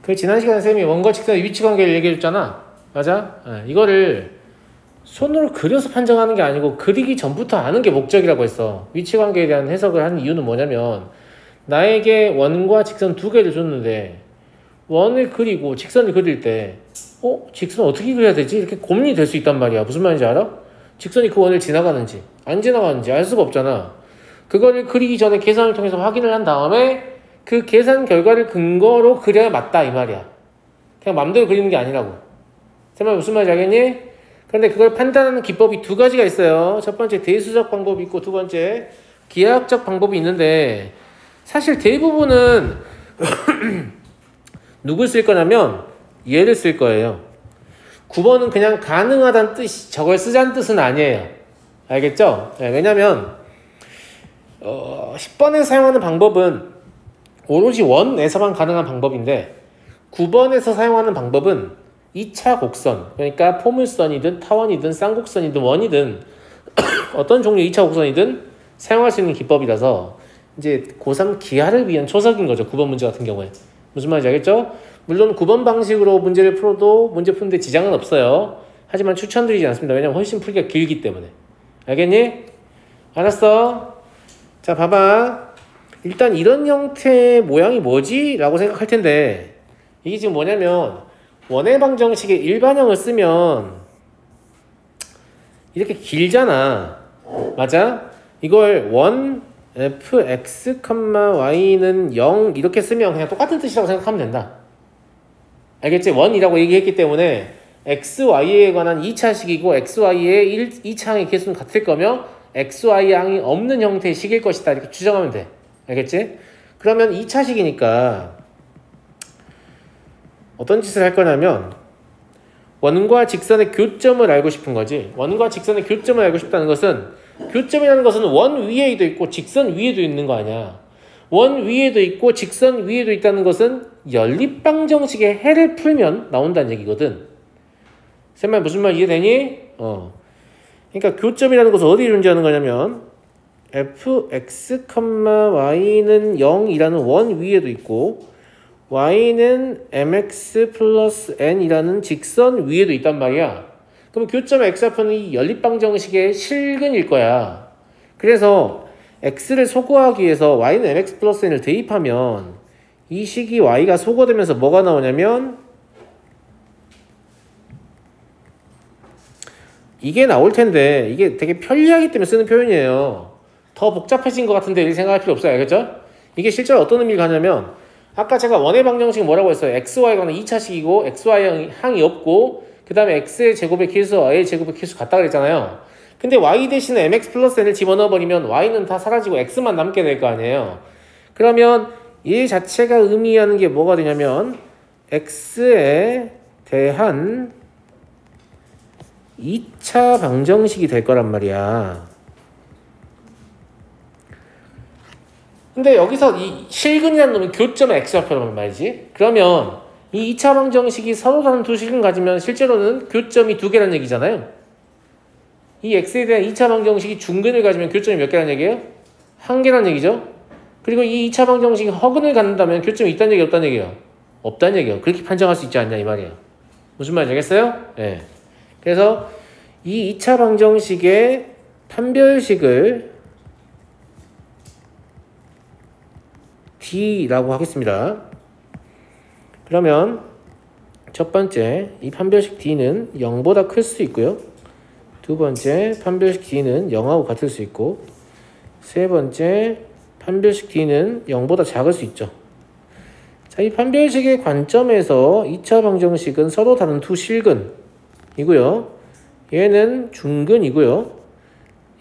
그 지난 시간에 쌤이 원과 직선의 위치 관계를 얘기해 줬잖아. 맞아? 이거를 손으로 그려서 판정하는 게 아니고 그리기 전부터 아는 게 목적이라고 했어. 위치 관계에 대한 해석을 하는 이유는 뭐냐면 나에게 원과 직선 두 개를 줬는데 원을 그리고 직선을 그릴 때 직선 어떻게 그려야 되지? 이렇게 고민이 될 수 있단 말이야. 무슨 말인지 알아? 직선이 그 원을 지나가는지 안 지나가는지 알 수가 없잖아. 그거를 그리기 전에 계산을 통해서 확인을 한 다음에 그 계산 결과를 근거로 그려야 맞다 이 말이야. 그냥 맘대로 그리는 게 아니라고. 정말 무슨 말인지 알겠니? 그런데 그걸 판단하는 기법이 두 가지가 있어요. 첫 번째 대수적 방법이 있고 두 번째 기하학적 방법이 있는데 사실 대부분은 누굴 쓸 거냐면 얘를 쓸 거예요. 9번은 그냥 가능하다는 뜻이 저걸 쓰자는 뜻은 아니에요. 알겠죠? 네, 왜냐면 10번에 사용하는 방법은 오로지 원에서만 가능한 방법인데 9번에서 사용하는 방법은 2차 곡선, 그러니까 포물선이든 타원이든 쌍곡선이든 원이든 어떤 종류의 2차 곡선이든 사용할 수 있는 기법이라서 이제 고3 기하를 위한 초석인 거죠. 9번 문제 같은 경우에. 무슨 말인지 알겠죠? 물론 9번 방식으로 문제를 풀어도 문제 푸는데 지장은 없어요. 하지만 추천드리지 않습니다. 왜냐면 훨씬 풀기가 길기 때문에. 알겠니? 알았어. 자, 봐봐. 일단 이런 형태의 모양이 뭐지? 라고 생각할 텐데 이게 지금 뭐냐면 원의 방정식의 일반형을 쓰면 이렇게 길잖아. 맞아? 이걸 원 fx, y는 0 이렇게 쓰면 그냥 똑같은 뜻이라고 생각하면 된다. 알겠지? 원이라고 얘기했기 때문에 x, y에 관한 2차식이고 x, y의 2차 항의 개수는 같을 거며 x, y 항이 없는 형태의 식일 것이다. 이렇게 추정하면 돼. 알겠지? 그러면 2차식이니까 어떤 짓을 할 거냐면 원과 직선의 교점을 알고 싶은 거지. 원과 직선의 교점을 알고 싶다는 것은 교점이라는 것은 원 위에도 있고 직선 위에도 있는 거 아니야. 원 위에도 있고 직선 위에도 있다는 것은 연립방정식의 해를 풀면 나온다는 얘기거든. 쌤말 무슨 말 이해되니? 그러니까 교점이라는 것은 어디 존재하는 거냐면 fx, y는 0이라는 원 위에도 있고 y는 mx 플러스 n이라는 직선 위에도 있단 말이야. 그럼 교점 x좌표는 이 연립방정식의 실근일 거야. 그래서 x를 소거하기 위해서 y는 mx 플러스 n을 대입하면 이 식이 y가 소거되면서 뭐가 나오냐면 이게 나올 텐데 이게 되게 편리하기 때문에 쓰는 표현이에요. 더 복잡해진 것 같은데 이렇게 생각할 필요 없어요. 알겠죠? 이게 실제로 어떤 의미를 가냐면 아까 제가 원의 방정식은 뭐라고 했어요? xy가 2차식이고 xy 항이 없고 그 다음에 x의 제곱의 계수, y의 제곱의 계수 같다 그랬잖아요. 근데 y 대신에 mx 플러스 n을 집어넣어버리면 y는 다 사라지고 x만 남게 될 거 아니에요. 그러면 이 자체가 의미하는 게 뭐가 되냐면 x에 대한 2차 방정식이 될 거란 말이야. 근데 여기서 이 실근이라는 놈은 교점의 x좌표란 말이지. 그러면 이 2차 방정식이 서로 다른 두 식을 가지면 실제로는 교점이 두 개란 얘기잖아요. 이 x에 대한 2차 방정식이 중근을 가지면 교점이 몇 개란 얘기예요? 한 개란 얘기죠. 그리고 이 2차 방정식이 허근을 갖는다면 교점이 있다는 얘기 없다는 얘기예요? 없다는 얘기예요. 그렇게 판정할 수 있지 않냐 이 말이에요. 무슨 말인지 알겠어요? 네. 그래서 이 2차 방정식의 판별식을 D라고 하겠습니다. 그러면 첫 번째 이 판별식 D는 0보다 클 수 있고요. 두 번째 판별식 D는 0하고 같을 수 있고 세 번째 판별식 D는 0보다 작을 수 있죠. 자, 이 판별식의 관점에서 2차 방정식은 서로 다른 두 실근이고요. 얘는 중근이고요.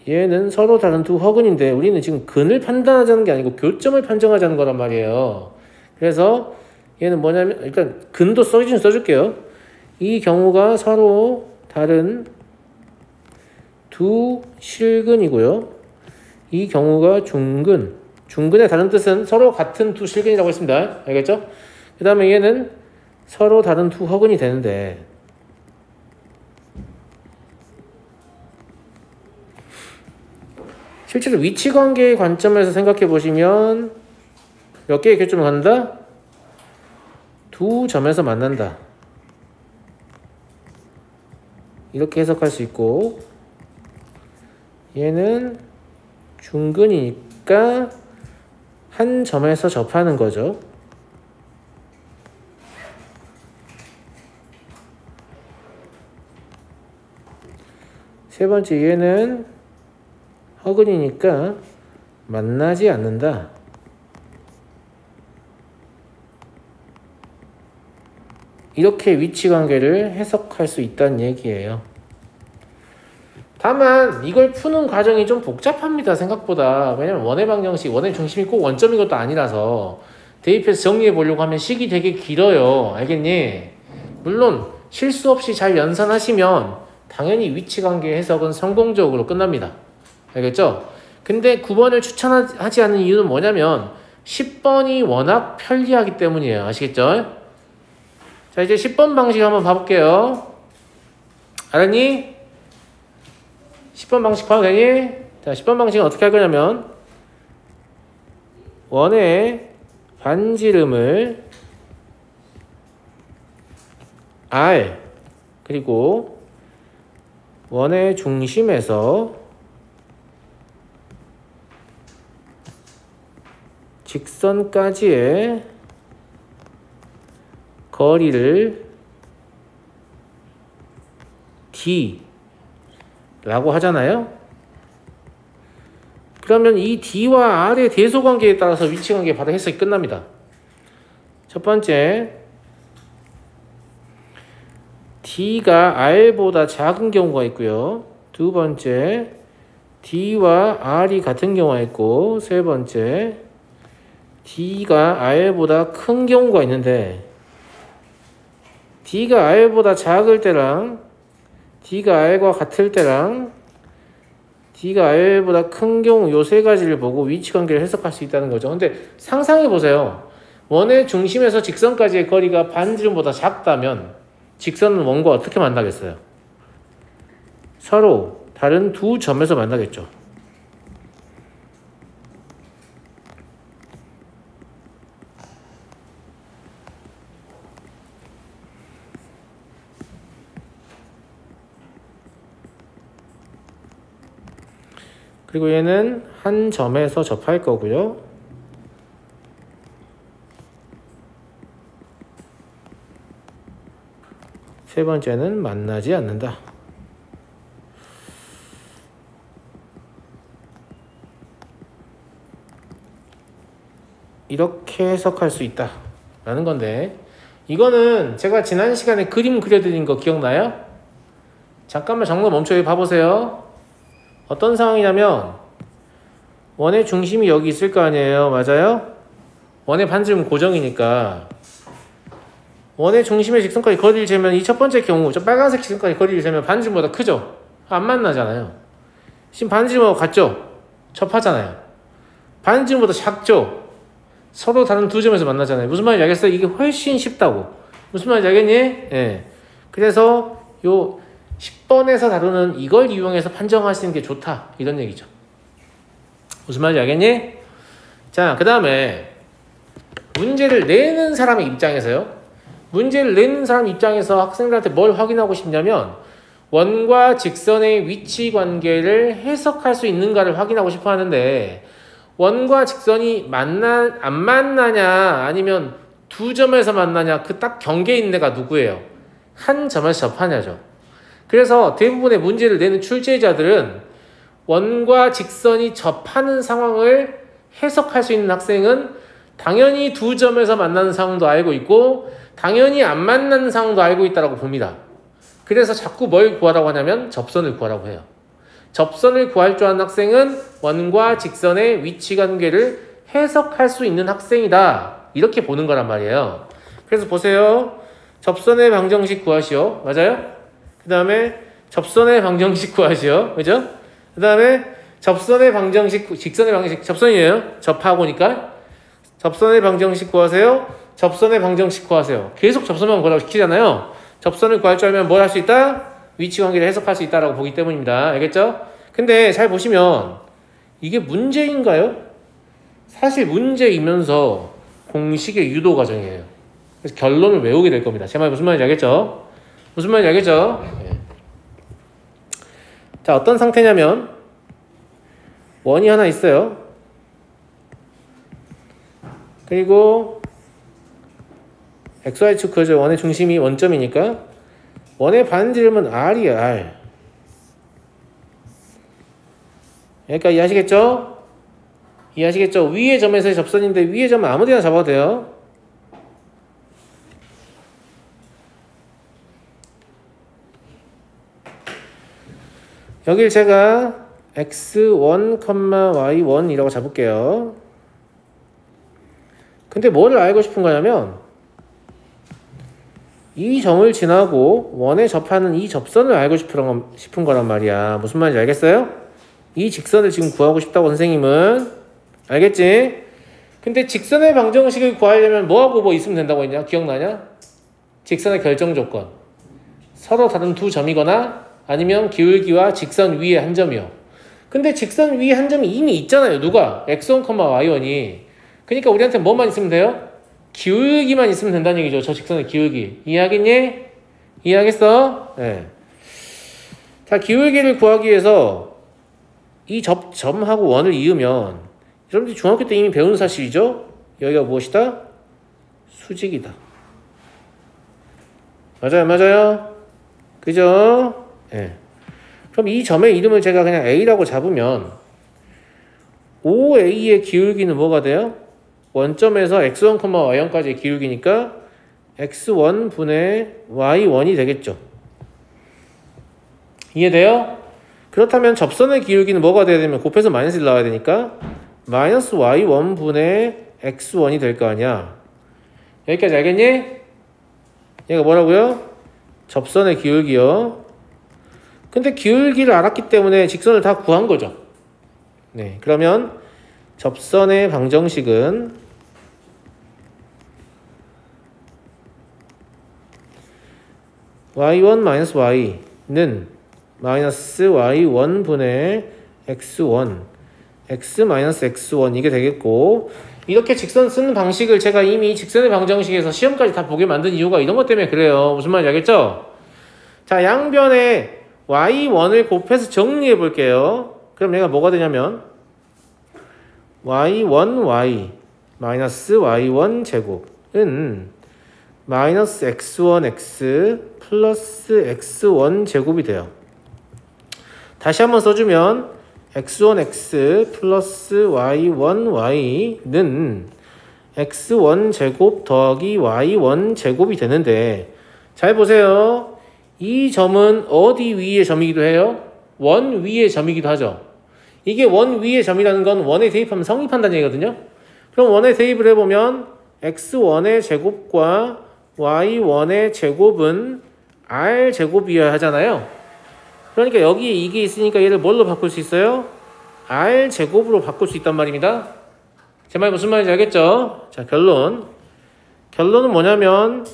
얘는 서로 다른 두 허근인데 우리는 지금 근을 판단하자는 게 아니고 교점을 판정하자는 거란 말이에요. 그래서 얘는 뭐냐면 일단 근도 써줄게요. 이 경우가 서로 다른 두 실근이고요. 이 경우가 중근. 중근의 다른 뜻은 서로 같은 두 실근이라고 했습니다. 알겠죠? 그 다음에 얘는 서로 다른 두 허근이 되는데 실제로 위치관계의 관점에서 생각해 보시면 몇 개의 교점을 갖는다? 두 점에서 만난다. 이렇게 해석할 수 있고, 얘는 중근이니까 한 점에서 접하는 거죠. 세 번째, 얘는 허근이니까 만나지 않는다. 이렇게 위치관계를 해석할 수 있다는 얘기예요. 다만 이걸 푸는 과정이 좀 복잡합니다. 생각보다. 왜냐면 원의 방정식, 원의 중심이 꼭 원점인 것도 아니라서 대입해서 정리해 보려고 하면 식이 되게 길어요. 알겠니? 물론 실수 없이 잘 연산하시면 당연히 위치관계 해석은 성공적으로 끝납니다. 알겠죠? 근데 9번을 추천하지 않는 이유는 뭐냐면 10번이 워낙 편리하기 때문이에요. 아시겠죠? 자, 이제 10번 방식 한번 봐볼게요. 알았니? 10번 방식 봐도 되니? 자, 10번 방식은 어떻게 할 거냐면 원의 반지름을 R 그리고 원의 중심에서 직선까지의 거리를 D 라고 하잖아요. 그러면 이 D와 R의 대소관계에 따라서 위치관계 바로 해석이 끝납니다. 첫 번째, D가 R보다 작은 경우가 있고요. 두 번째, D와 R이 같은 경우가 있고, 세 번째, D가 R보다 큰 경우가 있는데 D가 R보다 작을 때랑 D가 R과 같을 때랑 D가 R보다 큰 경우 요 세 가지를 보고 위치관계를 해석할 수 있다는 거죠. 근데 상상해 보세요. 원의 중심에서 직선까지의 거리가 반지름보다 작다면 직선은 원과 어떻게 만나겠어요? 서로 다른 두 점에서 만나겠죠. 그리고 얘는 한 점에서 접할 거고요. 세 번째는 만나지 않는다. 이렇게 해석할 수 있다 라는 건데, 이거는 제가 지난 시간에 그림 그려드린 거 기억나요? 잠깐만 장면 멈춰 봐보세요. 어떤 상황이냐면 원의 중심이 여기 있을 거 아니에요. 맞아요? 원의 반지름은 고정이니까 원의 중심의 직선까지 거리를 재면 이 첫 번째 경우 저 빨간색 직선까지 거리를 재면 반지름보다 크죠? 안 만나잖아요. 지금 반지름하고 같죠? 접하잖아요. 반지름보다 작죠? 서로 다른 두 점에서 만나잖아요. 무슨 말인지 알겠어요? 이게 훨씬 쉽다고. 무슨 말인지 알겠니? 예. 그래서 요 10번에서 다루는 이걸 이용해서 판정하시는 게 좋다 이런 얘기죠. 무슨 말인지 알겠니? 자, 그 다음에 문제를 내는 사람의 입장에서요. 문제를 내는 사람 입장에서 학생들한테 뭘 확인하고 싶냐면 원과 직선의 위치 관계를 해석할 수 있는가를 확인하고 싶어 하는데, 원과 직선이 안 만나냐 아니면 두 점에서 만나냐, 그 딱 경계에 있는 애가 누구예요? 한 점에서 접하냐죠. 그래서 대부분의 문제를 내는 출제자들은 원과 직선이 접하는 상황을 해석할 수 있는 학생은 당연히 두 점에서 만나는 상황도 알고 있고 당연히 안 만나는 상황도 알고 있다고 봅니다. 그래서 자꾸 뭘 구하라고 하냐면 접선을 구하라고 해요. 접선을 구할 줄 아는 학생은 원과 직선의 위치관계를 해석할 수 있는 학생이다, 이렇게 보는 거란 말이에요. 그래서 보세요. 접선의 방정식 구하시오. 맞아요? 그 다음에 접선의 방정식 구하시오. 그죠? 그 다음에 접선의 방정식, 직선의 방정식, 접선이에요. 접하고니까. 접선의 방정식 구하세요. 접선의 방정식 구하세요. 계속 접선만 구하라고 시키잖아요. 접선을 구할 줄 알면 뭘 할 수 있다? 위치관계를 해석할 수 있다라고 보기 때문입니다. 알겠죠? 근데 잘 보시면 이게 문제인가요? 사실 문제이면서 공식의 유도 과정이에요. 그래서 결론을 외우게 될 겁니다. 제 말 무슨 말인지 알겠죠? 무슨 말인지 알겠죠? 네. 자, 어떤 상태냐면 원이 하나 있어요. 그리고 XY축 그죠? 원의 중심이 원점이니까 원의 반지름은 R이에요. R. 여기까지 이해하시겠죠? 이해하시겠죠? 위의 점에서의 접선인데 위의 점은 아무데나 잡아도 돼요. 여길 제가 x1, y1이라고 잡을게요. 근데 뭐를 알고 싶은 거냐면 이 점을 지나고 원에 접하는 이 접선을 알고 싶은 거란 말이야. 무슨 말인지 알겠어요? 이 직선을 지금 구하고 싶다고 선생님은. 알겠지? 근데 직선의 방정식을 구하려면 뭐하고 뭐 있으면 된다고 했냐? 기억나냐? 직선의 결정 조건. 서로 다른 두 점이거나 아니면 기울기와 직선 위에 한 점이요. 근데 직선 위에 한 점이 이미 있잖아요. 누가? x1, y1이. 그러니까 우리한테 뭐만 있으면 돼요? 기울기만 있으면 된다는 얘기죠. 저 직선의 기울기. 이해하겠니? 이해하겠어? 네. 자, 기울기를 구하기 위해서 이 점하고 원을 이으면 여러분들이 중학교 때 이미 배운 사실이죠? 여기가 무엇이다? 수직이다. 맞아요, 맞아요. 그죠? 네. 그럼 이 점의 이름을 제가 그냥 A라고 잡으면 OA의 기울기는 뭐가 돼요? 원점에서 x1, y1까지의 기울기니까 x1 분의 y1이 되겠죠. 이해돼요? 그렇다면 접선의 기울기는 뭐가 돼야 되면 곱해서 마이너스 1 나와야 되니까 마이너스 y1 분의 x1이 될 거 아니야. 여기까지 알겠니? 얘가 뭐라고요? 접선의 기울기요. 근데 기울기를 알았기 때문에 직선을 다 구한 거죠. 네, 그러면 접선의 방정식은 y1-y는 마이너스 y1 분의 x1 x-x1 이게 되겠고, 이렇게 직선 쓰는 방식을 제가 이미 직선의 방정식에서 시험까지 다 보게 만든 이유가 이런 것 때문에 그래요. 무슨 말인지 알겠죠? 자, 양변에 y1을 곱해서 정리해 볼게요. 그럼 얘가 뭐가 되냐면 y1y 마이너스 y1 제곱은 마이너스 x1x 플러스 x1 제곱이 돼요. 다시 한번 써주면 x1x 플러스 y1y는 x1 제곱 더하기 y1 제곱이 되는데, 잘 보세요. 이 점은 어디 위의 점이기도 해요? 원 위의 점이기도 하죠. 이게 원 위의 점이라는 건 원에 대입하면 성립한다는 얘기거든요. 그럼 원에 대입을 해보면 x1의 제곱과 y1의 제곱은 r제곱이어야 하잖아요. 그러니까 여기에 이게 있으니까 얘를 뭘로 바꿀 수 있어요? r제곱으로 바꿀 수 있단 말입니다. 제 말 무슨 말인지 알겠죠? 자, 결론은 뭐냐면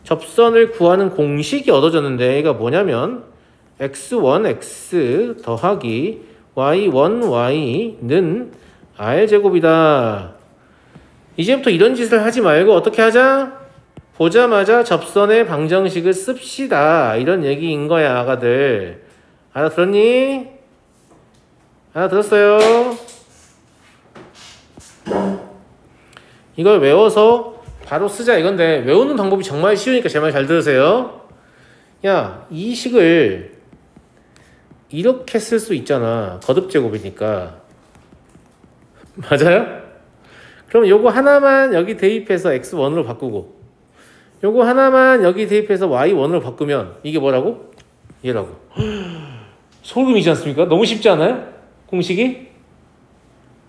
접선을 구하는 공식이 얻어졌는데, 얘가 뭐냐면 x1x 더하기 y1y는 r제곱이다. 이제부터 이런 짓을 하지 말고 어떻게 하자? 보자마자 접선의 방정식을 씁시다. 이런 얘기인 거야, 아가들. 알아들었니? 알아들었어요? 이걸 외워서 바로 쓰자 이건데, 외우는 방법이 정말 쉬우니까 제 말 잘 들으세요. 야, 이 식을 이렇게 쓸 수 있잖아. 거듭제곱이니까. 맞아요? 그럼 요거 하나만 여기 대입해서 x1으로 바꾸고, 요거 하나만 여기 대입해서 y1으로 바꾸면 이게 뭐라고? 얘라고. 소름이지 않습니까? 너무 쉽지 않아요? 공식이?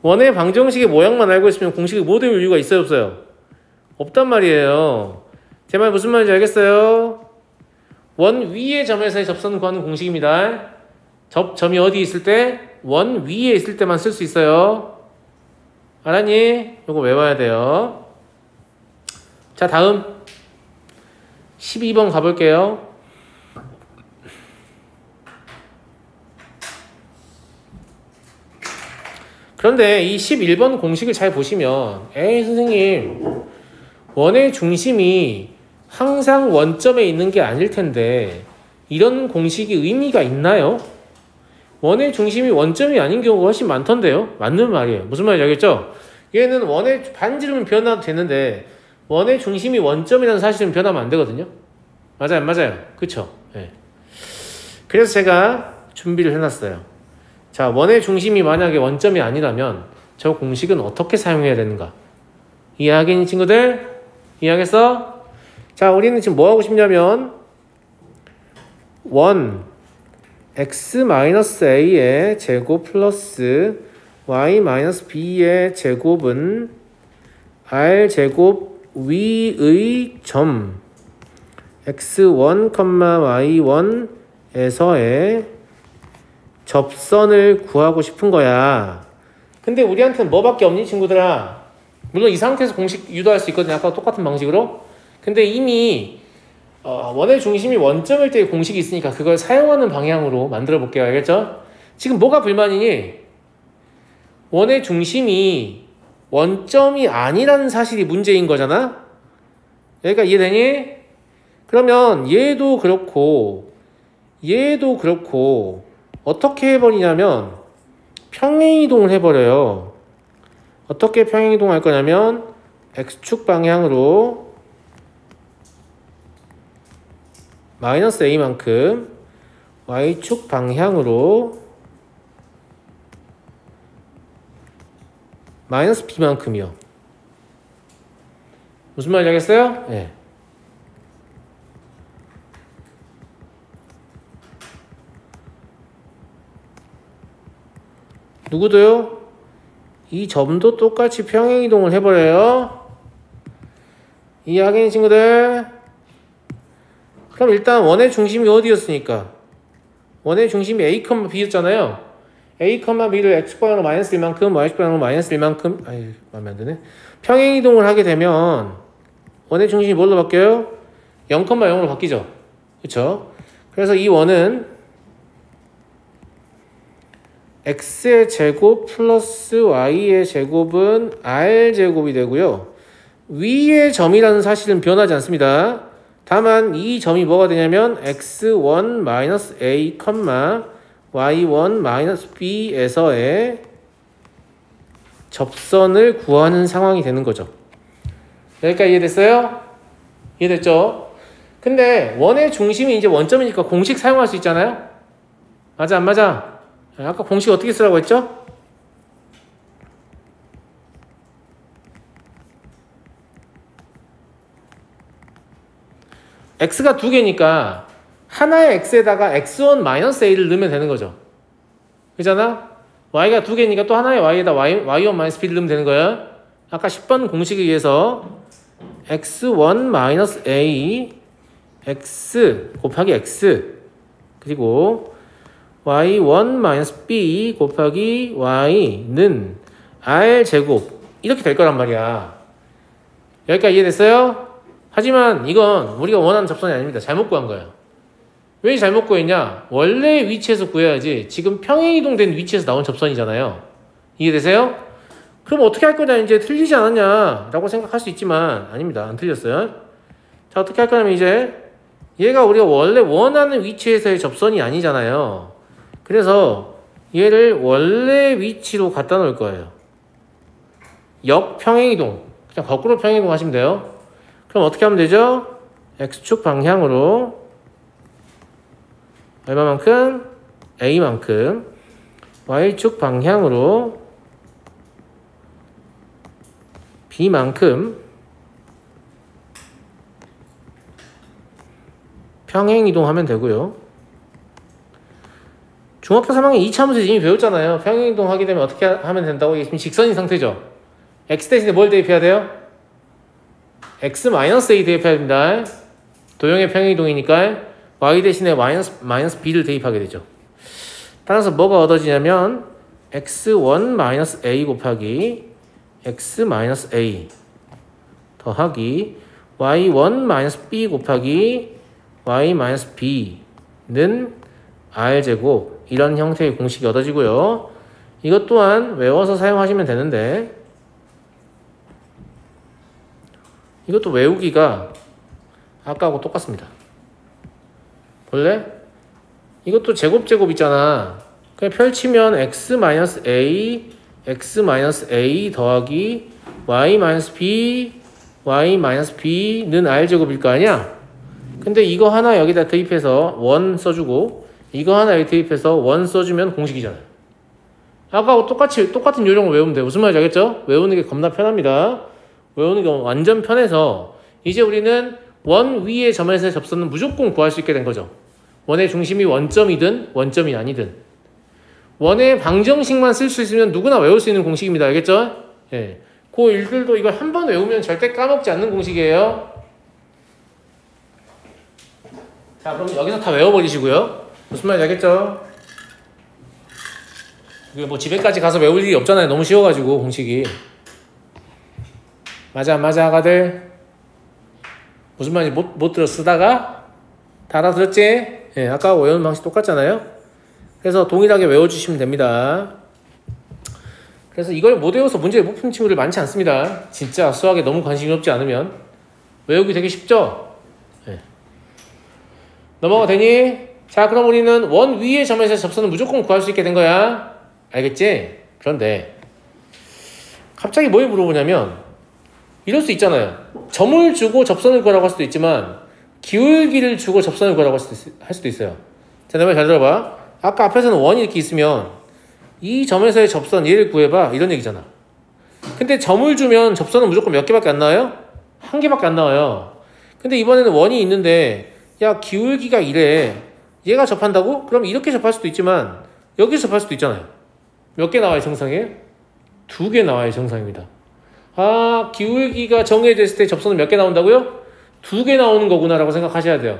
원의 방정식의 모양만 알고 있으면 공식이 못 외울 이유가 있어요, 없어요? 없단 말이에요. 제 말 무슨 말인지 알겠어요? 원 위의 점에서의 접선을 구하는 공식입니다. 점이 어디 있을 때? 원 위에 있을 때만 쓸 수 있어요. 알았니? 요거 외워야 돼요. 자, 다음 12번 가볼게요. 그런데 이 11번 공식을 잘 보시면, 에이 선생님 원의 중심이 항상 원점에 있는 게 아닐 텐데 이런 공식이 의미가 있나요? 원의 중심이 원점이 아닌 경우가 훨씬 많던데요? 맞는 말이에요. 무슨 말인지 알겠죠? 얘는 원의 반지름은 변화도 되는데 원의 중심이 원점이라는 사실은 변하면 안 되거든요. 맞아요, 안 맞아요? 그쵸? 네. 그래서 제가 준비를 해놨어요. 자, 원의 중심이 만약에 원점이 아니라면 저 공식은 어떻게 사용해야 되는가? 이해하겠니, 친구들? 이해하겠어? 자, 우리는 지금 뭐 하고 싶냐면 원 x-a의 제곱 플러스 y-b의 제곱은 r제곱 위의 점 x1, y1에서의 접선을 구하고 싶은 거야. 근데 우리한테는 뭐밖에 없니, 친구들아? 물론 이 상태에서 공식 유도할 수 있거든요. 아까 똑같은 방식으로. 근데 이미 원의 중심이 원점일 때의 공식이 있으니까 그걸 사용하는 방향으로 만들어 볼게요. 알겠죠? 지금 뭐가 불만이니? 원의 중심이 원점이 아니라는 사실이 문제인 거잖아? 여기가 이해되니? 그러면 얘도 그렇고 어떻게 해버리냐면 평행이동을 해버려요. 어떻게 평행이동할 거냐면 x축 방향으로 마이너스 a만큼 y축 방향으로 마이너스 b만큼이요. 무슨 말인지 알겠어요? 네. 누구도요? 이 점도 똑같이 평행이동을 해버려요. 이해하겠니, 친구들? 그럼 일단 원의 중심이 어디였으니까? 원의 중심이 a, b였잖아요. a, b를 x방향으로 마이너스 1만큼, y방향으로 마이너스 1만큼, 아유, 마음에 안 드네. 평행이동을 하게 되면 원의 중심이 뭘로 바뀌어요? 0,0으로 바뀌죠. 그쵸? 그래서 이 원은 x의 제곱 플러스 y의 제곱은 r제곱이 되고요. 위의 점이라는 사실은 변하지 않습니다. 다만 이 점이 뭐가 되냐면 x1-a, y1-b에서의 접선을 구하는 상황이 되는 거죠. 여기까지 이해됐어요? 이해됐죠? 근데 원의 중심이 이제 원점이니까 공식 사용할 수 있잖아요? 맞아, 안 맞아? 아까 공식 어떻게 쓰라고 했죠? x가 두 개니까 하나의 x에다가 x1-a를 넣으면 되는 거죠. 그잖아? y가 두 개니까 또 하나의 y에다 y1-b를 넣으면 되는 거예요. 아까 10번 공식에 의해서 x1-a x 곱하기 x 그리고 y1-b 곱하기 y는 r제곱 이렇게 될 거란 말이야. 여기까지 이해됐어요? 하지만 이건 우리가 원하는 접선이 아닙니다. 잘못 구한 거예요. 왜 잘못 구했냐? 원래 위치에서 구해야지. 지금 평행이동된 위치에서 나온 접선이잖아요. 이해되세요? 그럼 어떻게 할 거냐? 이제 틀리지 않았냐? 라고 생각할 수 있지만 아닙니다. 안 틀렸어요. 자, 어떻게 할 거냐면 이제 얘가 우리가 원래 원하는 위치에서의 접선이 아니잖아요. 그래서 얘를 원래 위치로 갖다 놓을 거예요. 역평행이동. 그냥 거꾸로 평행이동 하시면 돼요. 그럼 어떻게 하면 되죠? x축 방향으로 얼마만큼? a만큼 y축 방향으로 b만큼 평행이동하면 되고요. 중학교 3학년 2차 문제 이미 배웠잖아요. 평행이동 하게 되면 어떻게 하면 된다고? 이게 지금 직선인 상태죠. x 대신에 뭘 대입해야 돼요? x-a 대입해야 됩니다. 도형의 평행이동이니까 y 대신에 마이너스 b를 대입하게 되죠. 따라서 뭐가 얻어지냐면 x1-a 곱하기 x-a 더하기 y1-b 곱하기 y-b는 r제곱 이런 형태의 공식이 얻어지고요. 이것 또한 외워서 사용하시면 되는데 이것도 외우기가 아까하고 똑같습니다. 볼래? 이것도 제곱 있잖아. 그냥 펼치면 x-a x-a 더하기 y-b y-b는 r제곱일 거 아니야? 근데 이거 하나 여기다 대입해서 원 써주고 이거 하나 여기 대입해서 원 써주면 공식이잖아요. 아까하고 똑같은 요령을 외우면 돼. 무슨 말인지 알겠죠? 외우는 게 겁나 편합니다. 외우는 게 완전 편해서 이제 우리는 원 위의 점에서의 접선은 무조건 구할 수 있게 된 거죠. 원의 중심이 원점이든 원점이 아니든 원의 방정식만 쓸 수 있으면 누구나 외울 수 있는 공식입니다. 알겠죠? 예. 그 일들도 이걸 한 번 외우면 절대 까먹지 않는 공식이에요. 자, 그럼 여기서 다 외워버리시고요. 무슨 말인지 알겠죠? 이게 뭐 집에까지 가서 외울 일이 없잖아요. 너무 쉬워가지고 공식이. 맞아 가들. 무슨 말인지 못 들어 쓰다가 다 알아들었지? 예, 아까 외우는 방식 똑같잖아요. 그래서 동일하게 외워주시면 됩니다. 그래서 이걸 못 외워서 문제를 못 푸는 친구들 많지 않습니다. 진짜 수학에 너무 관심이 없지 않으면 외우기 되게 쉽죠? 예. 넘어가 되니? 자, 그럼 우리는 원 위의 점에서 접선은 무조건 구할 수 있게 된 거야. 알겠지? 그런데 갑자기 뭘 물어보냐면 이럴 수 있잖아요. 점을 주고 접선을 구하라고 할 수도 있지만 기울기를 주고 접선을 구하라고 할 수도 있어요. 자, 내 말 잘 들어봐. 아까 앞에서는 원이 이렇게 있으면 이 점에서의 접선 얘를 구해봐 이런 얘기잖아. 근데 점을 주면 접선은 무조건 몇 개밖에 안 나와요? 한 개밖에 안 나와요. 근데 이번에는 원이 있는데 야 기울기가 이래. 얘가 접한다고? 그럼 이렇게 접할 수도 있지만 여기서 접할 수도 있잖아요. 몇 개 나와요 정상에? 2개 나와요 정상입니다. 아 기울기가 정해져 있을 때 접선은 몇 개 나온다고요? 2개 나오는 거구나 라고 생각하셔야 돼요.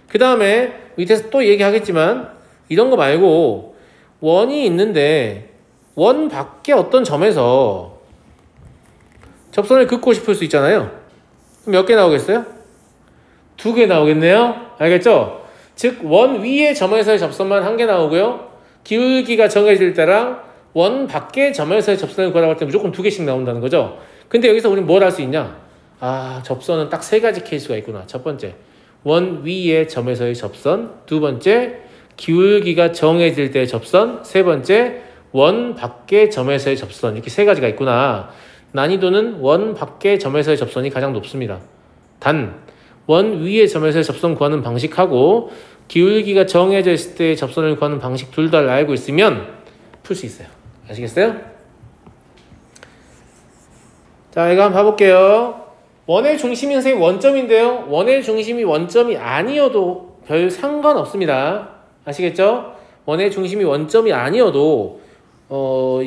그 다음에 밑에서 또 얘기하겠지만 이런 거 말고 원이 있는데 원 밖에 어떤 점에서 접선을 긋고 싶을 수 있잖아요. 그럼 몇 개 나오겠어요? 2개 나오겠네요. 알겠죠? 즉 원 위의 점에서의 접선만 1개 나오고요. 기울기가 정해질 때랑 원 밖의 점에서의 접선을 구하라고 할 때 무조건 2개씩 나온다는 거죠. 근데 여기서 우리는 뭘 할 수 있냐? 아 접선은 딱 3가지 케이스가 있구나. 첫 번째 원 위의 점에서의 접선, 두 번째 기울기가 정해질 때의 접선, 세 번째 원 밖의 점에서의 접선. 이렇게 3가지가 있구나. 난이도는 원 밖의 점에서의 접선이 가장 높습니다. 단 원 위의 점에서의 접선 구하는 방식하고 기울기가 정해져 있을 때의 접선을 구하는 방식 둘 다 알고 있으면 풀 수 있어요. 아시겠어요? 자, 이거 한번 봐볼게요. 원의 중심이 선생님 원점인데요. 원의 중심이 원점이 아니어도 별 상관없습니다. 아시겠죠? 원의 중심이 원점이 아니어도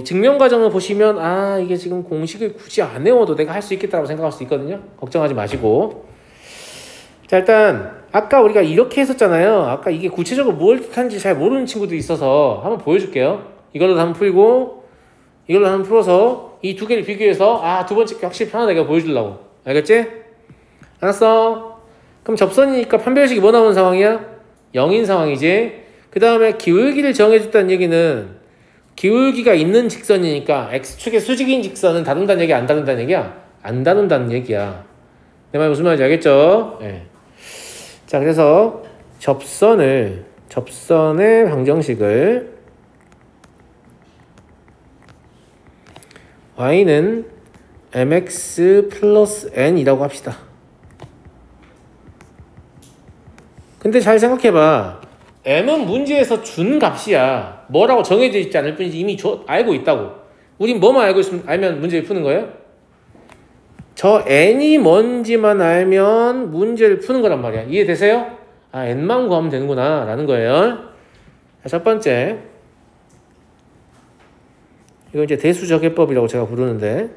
증명 과정을 보시면 아 이게 지금 공식을 굳이 안 외워도 내가 할 수 있겠다고 생각할 수 있거든요. 걱정하지 마시고. 자, 일단 아까 우리가 이렇게 했었잖아요. 아까 이게 구체적으로 뭘 뜻하는지 잘 모르는 친구들이 있어서 한번 보여줄게요. 이걸로 한번 풀고 이걸로 한번 풀어서 이 2개를 비교해서 아 두 번째 게 확실히 편하다 내가 보여주려고. 알겠지? 알았어? 그럼 접선이니까 판별식이 뭐 나오는 상황이야? 0인 상황이지. 그 다음에 기울기를 정해줬다는 얘기는 기울기가 있는 직선이니까 X축의 수직인 직선은 다룬다는 얘기야? 안 다룬다는 얘기야? 안 다룬다는 얘기야. 내 말 무슨 말인지 알겠죠? 네. 자, 그래서 접선의 방정식을 y는 mx 플러스 n이라고 합시다. 근데 잘 생각해봐. m은 문제에서 준 값이야. 뭐라고 정해져 있지 않을 뿐이지 이미 알고 있다고. 우린 뭐만 알면 문제를 푸는 거예요? 저 n이 뭔지만 알면 문제를 푸는 거란 말이야. 이해되세요? 아 n만 구하면 되는구나 라는 거예요. 자, 첫 번째 이거 이제 대수적해법이라고 제가 부르는데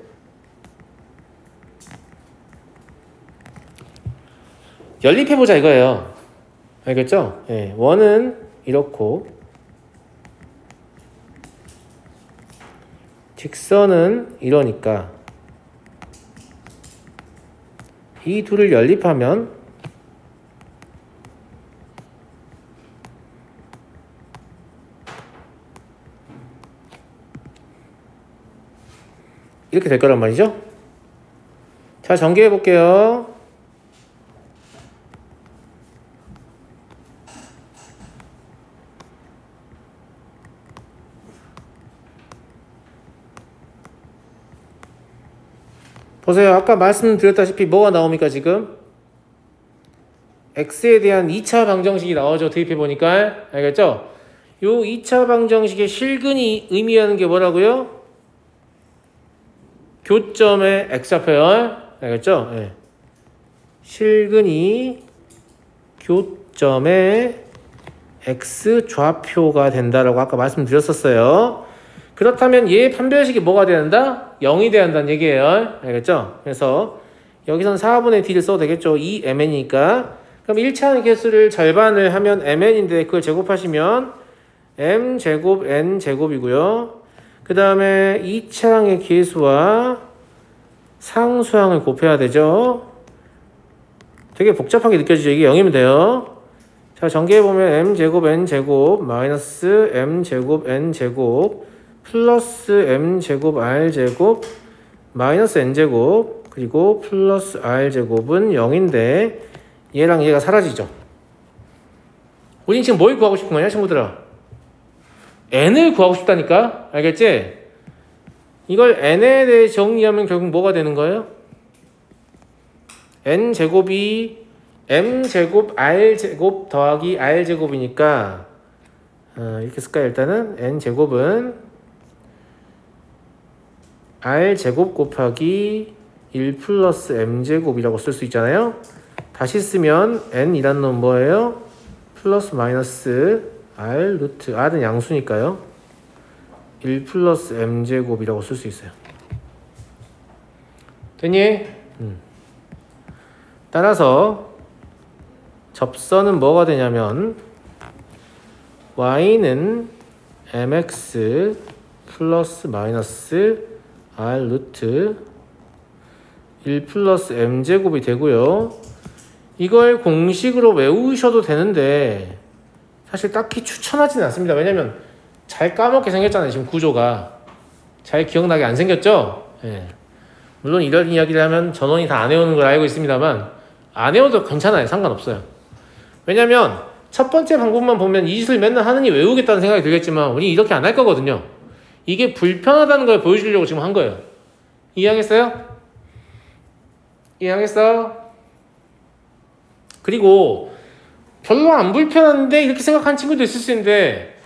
연립해보자 이거예요. 알겠죠? 예, 원은 이렇고 직선은 이러니까 이 둘을 연립하면 이렇게 될 거란 말이죠. 자, 전개해 볼게요. 보세요. 아까 말씀드렸다시피 뭐가 나옵니까 지금? x에 대한 2차 방정식이 나오죠. 대입해보니까. 알겠죠? 요 2차 방정식의 실근이 의미하는 게 뭐라고요? 교점의 x좌표요. 알겠죠? 네. 실근이 교점의 x좌표가 된다라고 아까 말씀드렸었어요. 그렇다면 얘의 판별식이 뭐가 돼야 한다? 0이 돼야 한다는 얘기예요. 알겠죠? 그래서 여기서는 4분의 d를 써도 되겠죠. 2mn이니까. 그럼 1차항의 개수를 절반을 하면 mn인데 그걸 제곱하시면 m제곱 n제곱이고요. 그 다음에 2차항의 개수와 상수항을 곱해야 되죠. 되게 복잡하게 느껴지죠. 이게 0이면 돼요. 자, 전개해보면 m제곱 n제곱 마이너스 m제곱 n제곱 플러스 m제곱 r제곱 마이너스 n제곱 그리고 플러스 r제곱은 0인데 얘랑 얘가 사라지죠. 우린 지금 뭘 구하고 싶은 거냐 친구들아? n을 구하고 싶다니까? 알겠지? 이걸 n에 대해 정리하면 결국 뭐가 되는 거예요? n제곱이 m제곱 r제곱 더하기 r제곱이니까 이렇게 쓸까요? 일단은 n제곱은 r제곱 곱하기 1 플러스 m제곱이라고 쓸 수 있잖아요. 다시 쓰면 n이란 놈 뭐예요? 플러스 마이너스 r 루트 r은 양수니까요. 1 플러스 m제곱이라고 쓸 수 있어요. 됐니? 따라서 접선은 뭐가 되냐면 y는 mx 플러스 마이너스 r 루트 1 플러스 m제곱이 되고요. 이걸 공식으로 외우셔도 되는데 사실 딱히 추천하지는 않습니다. 왜냐면 잘 까먹게 생겼잖아요. 지금 구조가 잘 기억나게 안 생겼죠? 예. 물론 이런 이야기를 하면 전원이 다 안 외우는 걸 알고 있습니다만 안 외워도 괜찮아요. 상관없어요. 왜냐면 첫 번째 방법만 보면 이 짓을 맨날 하느니 외우겠다는 생각이 들겠지만 우리 이렇게 안 할 거거든요. 이게 불편하다는 걸 보여주려고 지금 한 거예요. 이해하겠어요? 이해하겠어? 그리고 별로 안 불편한데 이렇게 생각하는 친구도 있을 수 있는데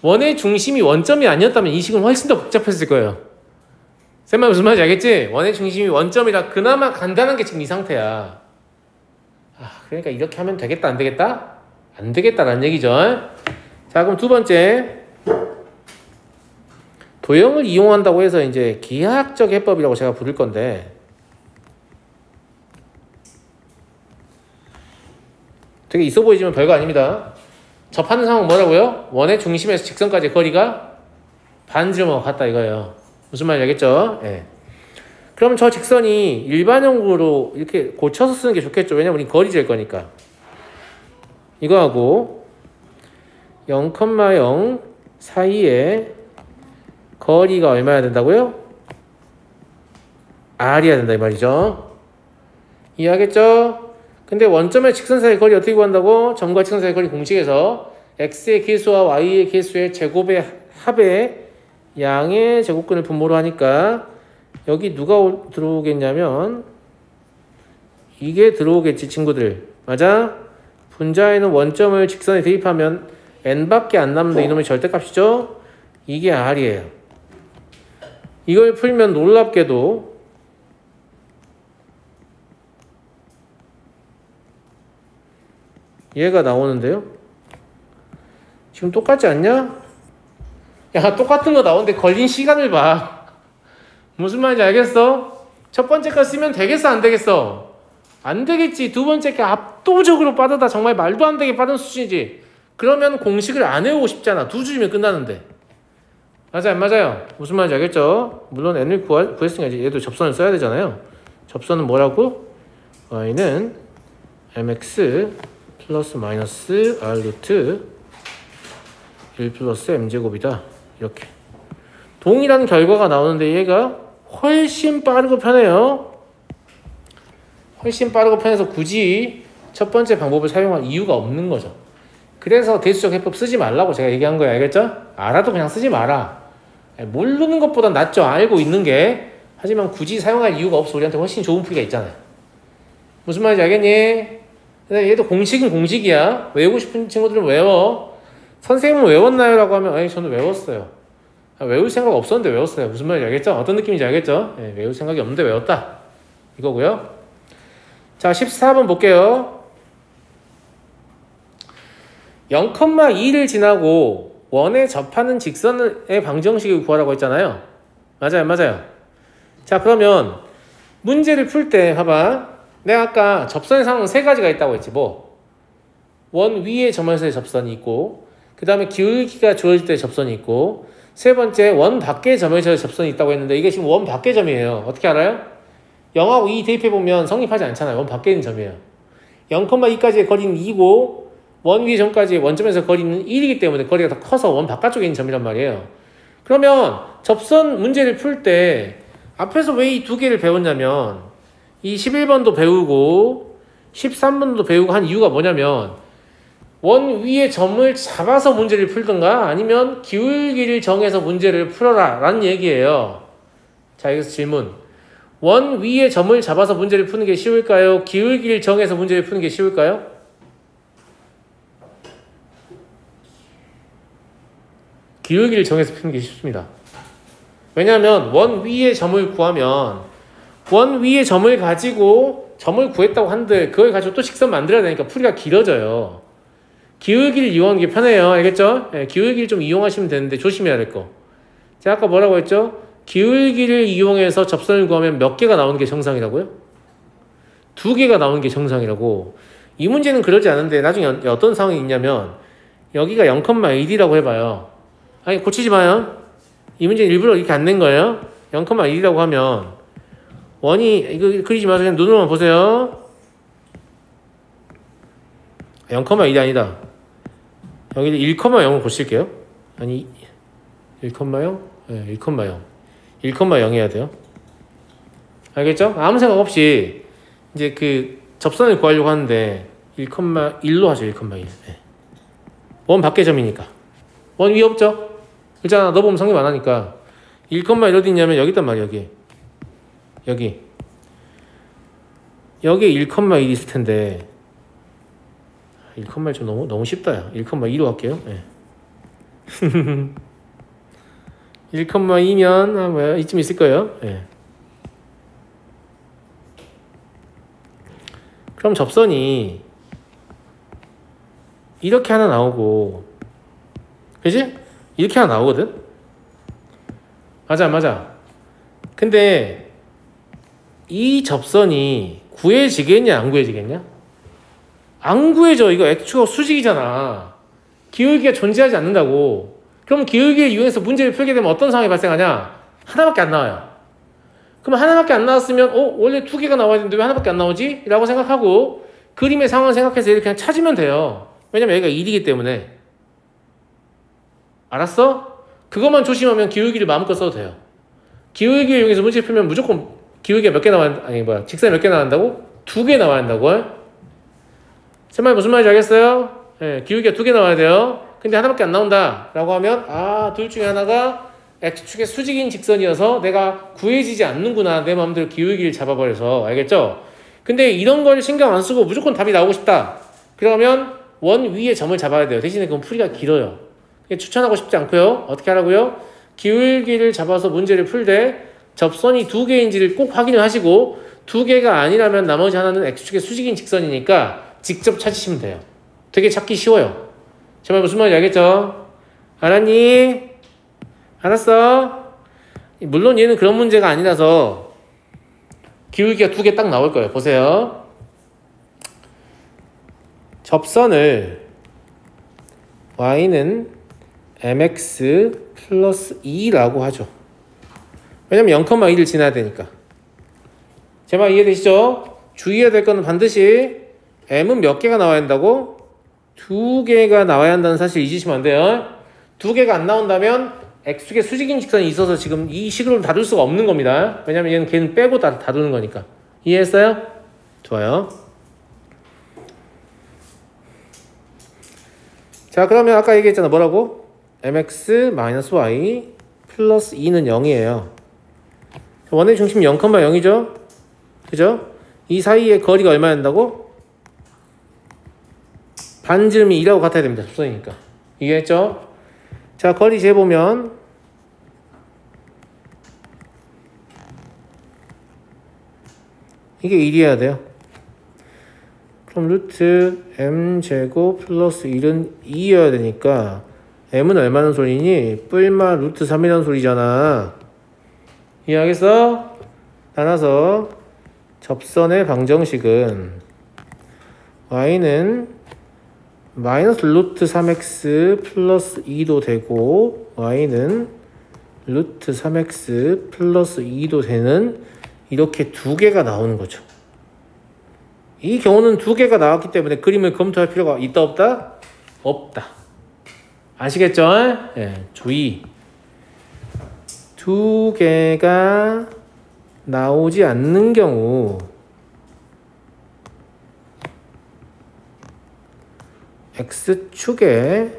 원의 중심이 원점이 아니었다면 이 식은 훨씬 더 복잡했을 거예요. 쌤 말 무슨 말인지 알겠지? 원의 중심이 원점이라 그나마 간단한 게 지금 이 상태야. 그러니까 이렇게 하면 되겠다 안 되겠다? 안 되겠다라는 얘기죠. 자, 그럼 두 번째 도형을 이용한다고 해서 이제 기하학적 해법이라고 제가 부를 건데 되게 있어 보이지만 별거 아닙니다. 접하는 상황은 뭐라고요? 원의 중심에서 직선까지의 거리가 반지름하고 같다 이거예요. 무슨 말인지 알겠죠? 예. 그럼 저 직선이 일반형으로 이렇게 고쳐서 쓰는 게 좋겠죠. 왜냐면 우리 거리 잴 거니까. 이거하고 0,0 사이에 거리가 얼마야 된다고요? r이야 된다 이 말이죠. 이해하겠죠? 근데 원점의 직선 사이의 거리 어떻게 구한다고? 점과 직선 사이의 거리 공식에서 x의 개수와 y의 개수의 제곱의 합의 양의 제곱근을 분모로 하니까 여기 누가 들어오겠냐면 이게 들어오겠지 친구들. 맞아? 분자에는 원점을 직선에 대입하면 n밖에 안 남는데 이놈의 절대값이죠? 이게 r이에요. 이걸 풀면 놀랍게도 얘가 나오는데요. 지금 똑같지 않냐? 야, 똑같은 거 나오는데 걸린 시간을 봐. 무슨 말인지 알겠어? 첫 번째 거 쓰면 되겠어 안 되겠어? 안 되겠지. 두 번째 게 압도적으로 빠르다. 정말 말도 안 되게 빠른 수준이지. 그러면 공식을 안 외우고 싶잖아. 두 줄이면 끝나는데. 맞아요 안 맞아요? 무슨 말인지 알겠죠? 물론 n을 구했으니까 얘도 접선을 써야 되잖아요. 접선은 뭐라고? y는 mx 플러스 마이너스 r 루트 1 플러스 m제곱이다. 이렇게 동일한 결과가 나오는데 얘가 훨씬 빠르고 편해요. 훨씬 빠르고 편해서 굳이 첫 번째 방법을 사용할 이유가 없는 거죠. 그래서 대수적 해법 쓰지 말라고 제가 얘기한 거예요. 알겠죠? 알아도 그냥 쓰지 마라. 모르는 것보단 낫죠. 알고 있는 게. 하지만 굳이 사용할 이유가 없어. 우리한테 훨씬 좋은 풀이가 있잖아요. 무슨 말인지 알겠니? 얘도 공식은 공식이야. 외우고 싶은 친구들은 외워. 선생님은 외웠나요? 라고 하면 아니 저는 외웠어요. 외울 생각 없었는데 외웠어요. 무슨 말인지 알겠죠? 어떤 느낌인지 알겠죠? 네, 외울 생각이 없는데 외웠다. 이거고요. 자, 14번 볼게요. 0,2를 지나고 원에 접하는 직선의 방정식을 구하라고 했잖아요. 맞아요, 맞아요. 자, 그러면 문제를 풀 때 봐봐. 내가 아까 접선의 상황은 세 가지가 있다고 했지. 뭐? 원 위에 점에서의 접선이 있고, 그 다음에 기울기가 주어질 때 접선이 있고, 세 번째 원 밖의 점에서의 접선이 있다고 했는데 이게 지금 원 밖의 점이에요. 어떻게 알아요? 0하고 2 대입해보면 성립하지 않잖아요. 원 밖에 있는 점이에요. 0,2까지의 거리는 2고 원 위의 점까지의 원점에서 거리는 1이기 때문에 거리가 더 커서 원 바깥쪽에 있는 점이란 말이에요. 그러면 접선 문제를 풀 때 앞에서 왜 이 두 개를 배웠냐면 이 11번도 배우고 13번도 배우고 한 이유가 뭐냐면 원 위의 점을 잡아서 문제를 풀든가 아니면 기울기를 정해서 문제를 풀어라 라는 얘기예요. 자, 여기서 질문. 원 위의 점을 잡아서 문제를 푸는 게 쉬울까요? 기울기를 정해서 문제를 푸는 게 쉬울까요? 기울기를 정해서 푸는 게 쉽습니다. 왜냐하면 원 위의 점을 구하면 원 위의 점을 가지고 점을 구했다고 한들 그걸 가지고 또 직선 만들어야 되니까 풀이가 길어져요. 기울기를 이용하는 게 편해요. 알겠죠? 네, 기울기를 좀 이용하시면 되는데 조심해야 될 거. 제가 아까 뭐라고 했죠? 기울기를 이용해서 접선을 구하면 몇 개가 나오는 게 정상이라고요? 2개가 나오는 게 정상이라고. 이 문제는 그러지 않은데 나중에 어떤 상황이 있냐면 여기가 0,1이라고 해봐요. 아니 고치지 마요. 이 문제는 일부러 이렇게 안 낸 거예요. 0,1이라고 하면 원이 이거 그리지 마세요. 그냥 눈으로만 보세요. 0,1이 아니다. 여기를 1,0을 고칠게요. 아니 1,0? 네, 1,0. 1,0 해야 돼요. 알겠죠? 아무 생각 없이 이제 그 접선을 구하려고 하는데 1,1로 하죠. 1,1. 네. 원 밖의 점이니까. 원 위에 없죠? 그렇잖아. 너 보면 성립 안 하니까. 1,1 어디 있냐면 여기 있단 말이야. 여기. 여기에 1,1 있을 텐데 1,1 좀 너무 쉽다. 야. 1,2로 할게요. 네. 1,2면 뭐야? 이쯤 있을 거예요. 네. 그럼 접선이 이렇게 하나 나오고 그지? 이렇게 하나 나오거든? 맞아. 근데 이 접선이 구해지겠냐 안 구해지겠냐? 안 구해져. 이거 X축하고 수직이잖아. 기울기가 존재하지 않는다고. 그럼 기울기를 이용해서 문제를 풀게 되면 어떤 상황이 발생하냐? 하나밖에 안 나와요. 그럼 하나밖에 안 나왔으면 원래 2개가 나와야 되는데 왜 하나밖에 안 나오지? 라고 생각하고 그림의 상황을 생각해서 이렇게 그냥 찾으면 돼요. 왜냐면 여기가 1이기 때문에. 알았어? 그것만 조심하면 기울기를 마음껏 써도 돼요. 기울기를 이용해서 문제를 풀면 무조건 기울기가 몇 개 나와야 직선이 몇 개 나온다고? 2개 나와야 한다고? 제 말 무슨 말인지 알겠어요? 네, 기울기가 2개 나와야 돼요. 근데 하나밖에 안 나온다 라고 하면 둘 중에 하나가 X축의 수직인 직선이어서 내가 구해지지 않는구나. 내 마음대로 기울기를 잡아버려서. 알겠죠? 근데 이런 걸 신경 안 쓰고 무조건 답이 나오고 싶다. 그러면 원 위에 점을 잡아야 돼요. 대신에 그건 풀이가 길어요. 추천하고 싶지 않고요. 어떻게 하라고요? 기울기를 잡아서 문제를 풀 때 접선이 2개인지를 꼭 확인을 하시고 2개가 아니라면 나머지 하나는 X축의 수직인 직선이니까 직접 찾으시면 돼요. 되게 찾기 쉬워요. 제 말 무슨 말인지 알겠죠? 알았니? 알았어? 물론 얘는 그런 문제가 아니라서 기울기가 2개 딱 나올 거예요. 보세요. 접선을 y는 mx 플러스 2라고 하죠. 왜냐면 0,2를 지나야 되니까. 제 말 이해되시죠? 주의해야 될 거는 반드시 m은 몇 개가 나와야 한다고? 2개가 나와야 한다는 사실 잊으시면 안 돼요. 2개가 안 나온다면 X축의 수직인 직선이 있어서 지금 이 식으로 다룰 수가 없는 겁니다. 왜냐면 걔는 빼고 다루는 거니까. 이해했어요? 좋아요. 자, 그러면 아까 얘기했잖아. 뭐라고? mx-y 플러스 2는 0이에요. 원의 중심 0,0이죠? 그죠? 이 사이의 거리가 얼마 된다고? 반지름이 2라고 같아야 됩니다. 접선이니까. 이해했죠? 자, 거리 재보면 이게 1이어야 돼요. 그럼 루트 m제곱 플러스 1은 2여야 되니까 m은 얼마는 소리니? 뿔마 루트 3이라는 소리잖아. 이해하겠어? 따라서 접선의 방정식은 y는 마이너스 루트 3x 플러스 2도 되고 y는 루트 3x 플러스 2도 되는 이렇게 두 개가 나오는 거죠. 이 경우는 두 개가 나왔기 때문에 그림을 검토할 필요가 있다 없다? 없다. 아시겠죠? 네, 주의. 두 개가 나오지 않는 경우 x축에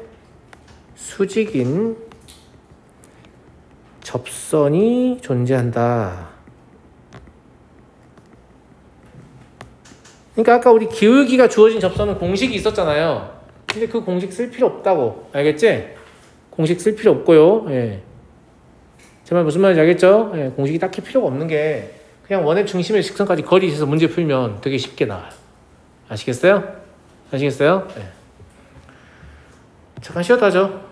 수직인 접선이 존재한다. 그러니까 아까 우리 기울기가 주어진 접선은 공식이 있었잖아요. 근데 그 공식 쓸 필요 없다고. 알겠지? 공식 쓸 필요 없고요. 예. 제 말 무슨 말인지 알겠죠? 예, 공식이 딱히 필요가 없는 게 그냥 원의 중심의 직선까지 거리 있어서 문제 풀면 되게 쉽게 나와요. 아시겠어요? 아시겠어요? 예. 잠깐 쉬었다 하죠.